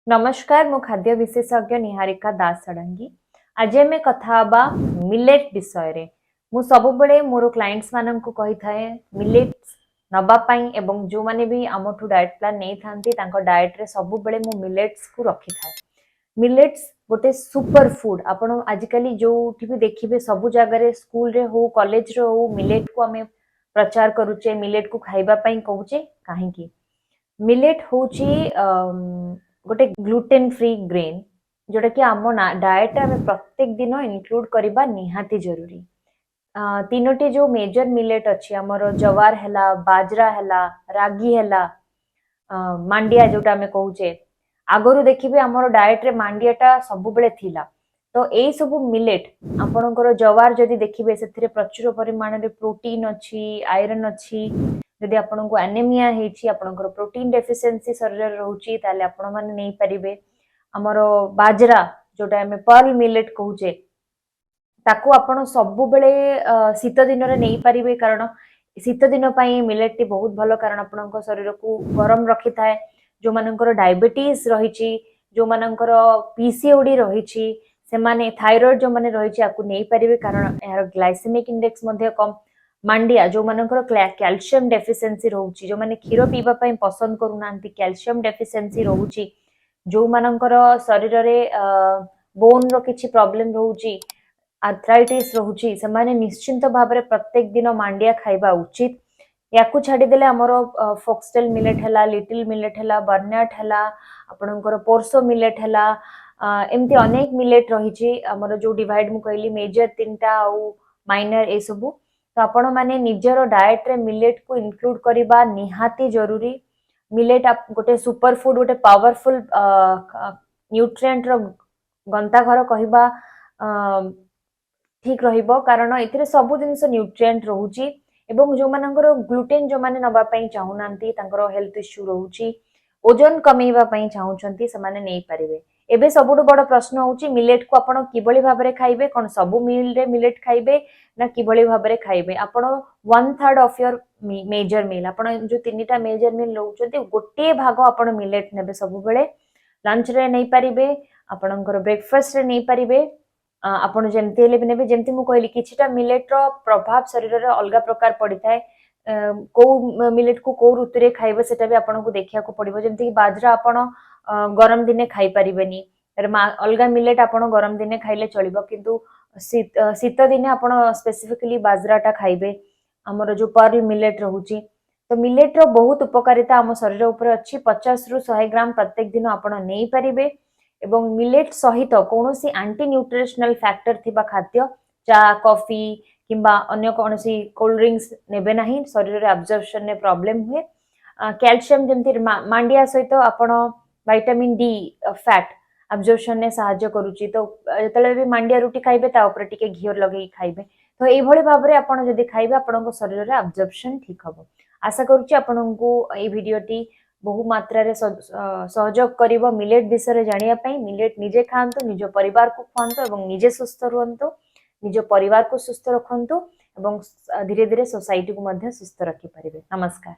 नमस्कार मो खाद्य विशेषज्ञ निहारिका दास षडंगी। आज आम कथा मिलेट विषय रे। मु सब बड़े मोर क्लाइंट्स मानन को कही थाए मिलेट्स नबा पाई एवं जो माने भी आमठू डाइट प्लान नहीं थांती तांको डाइट रे सब बड़े मु मिलेट्स को रखी थाए। मिलेट्स गोटे सुपर फूड आपण आजिकली जो भी देखिबे सब जगह रे स्कूल रे हो कॉलेज रे हो मिलेट को आमे प्रचार करूचे मिलेट को खाइबा पाई कहूचे काहे की मिलेट होची गोटे ग्लूटेन फ्री ग्रेन जोटा कि आम डाएट आम प्रत्येक दिन इनक्लूड करबा निहाती जरूरी। तीनोटी जो मेजर मिलेट अच्छी आमर जवार हैला बाजरा हैला रागी हैला मांडिया जोटा आमे कहूचे आगरु देखिबे आमर डाएट रे मांडियाटा सब बेले थिला। तो एई सब मिलेट आपणकर जवार जदि देखिबे सेथिरे प्रचुर परिमाण रे प्रोटीन अच्छी आयरन अच्छी। जदि आपनको एनीमिया हेची आपणकर प्रोटीन डेफिशिएंसी शरीर रे रहउची ताले आपण माने नै परिबे। हमर बाजरा जोटा हमें पर्ल मिलेट कहूचे ताकू आपण सब बेले शीत दिन रे नै परिबे कारण शीत दिन पई मिलेट टी बहुत भलो कारण आपणक शरीर को गरम रखि थाए। जो मानकर डायबिटीज रहिची जो मानकर पीसीओडी रहिची से माने थायराइड जो माने रहिची आकू नै परिबे कारण यार ग्लाइसेमिक इंडेक्स मध्ये कम। मांडिया जो मानकर कैल्शियम डेफिशिएंसी रहउची जो माने क्षीर पीबा पई पसंद करू नांती कैल्शियम डेफिशिएंसी रहउची जो मानकर शरीर रे बोन रो किछि प्रॉब्लम रहउची आर्थराइटिस रहउची से माने निश्चिंत भाबरे प्रत्येक दिन मांडिया खाइबा उचित। याकू छाडी देले हमरो फॉक्सटेल मिलेट हैला लिटिल मिलेट हैला बर्नयार्ड हैला आपणकर पोर्सो मिलेट हैला एमती अनेक मिलेट रहिची हमरो जो डिवाइड मु कहली मेजर तीनटा आउ माइनर ए सबु। तो आपण माने निजर डाएट रे मिलेट को इनक्लूड करबा निहाती जरूरी। मिलेट गोटे सुपर फूड गोटे पावरफुल न्यूट्रिएंट रो गंता घर कहबा ठीक रहिबो कारण एथिरे सब जिंस न्यूट्रिएंट रहउची एवं जो मानकर ग्लूटेन जो माने नबा पई चाहू नांती तांकर हेल्थ इश्यू रहउची ओजन कमेइबा पई चाहूचंती से माने नै परिबे। एबे सबुठु बड़ प्रश्न होउची मिलेट को आपण किबळी भाबरे खाइबे कोन सब मील रे मिलेट खाइबे ना किबळी भाबरे खाइबे। आपण 1/3 ऑफ योर मेजर मील आपण जो तीनटा मेजर मील रहउचंती गोटे भाग आपण मिलेट नेबे सब बेले लंच रे नै परिबे आपणकर ब्रेकफास्ट रे नै परिबे आपण जेमती हेले भी नेबे जेमती मु कहली किछिटा मिलेट रो प्रभाव शरीर रे अलगा प्रकार पड़ी थाए। को मिलेट को को ऋतु रे खाइबे सेटा भी आपन को देखिया को पड़िबो जेमती बाजरा आपण गरम दिने खाइ परिबेनी अलगा मिलेट आपण गरम दिने खाइले चलिबो किंतु शीत दिने आपण स्पेसिफिकली बाजराटा खाइबे हमर जो पर्ल मिलेट रहउची। तो मिलेट रो बहुत उपकारिता हम शरीर ऊपर अच्छी 50 रु 100 ग्राम प्रत्येक दिन आपण नै परिबे एवं मिलेट सहित कौनसी एंटी न्यूट्रिशनल फैक्टर थिबा खाद्य चा कॉफी किंबा अन्य कौनसी कोल्ड ड्रिंक्स नेबे नाही शरीर रे एब्जॉर्प्शन ने प्रॉब्लम हुए। कैल्शियम जेमती मांडिया सहित आपण विटामिन डी फैट एब्जॉर्प्शन ने सहायता करूची। तो जतले भी मांडिया रोटी खाइबे ता ऊपर टिके घिओ लगेई खाइबे तो एई भली भाबरे आपण जदी खाइबे आपनको शरीर रे एब्जॉर्प्शन ठीक हबो। आशा करूची आपनको एई वीडियोटी बहु मात्रा रे सहयोग करिवो मिलेट विषय जानिया पई। मिलेट निजे खांतु निज परिवार को खुआंतु एवं निजे सुस्थ रुहंतु निज परिवार को सुस्थ रखंतु एवं धीरे धीरे सोसाइटी को मध्य सुस्थ रखि परिबे। नमस्कार।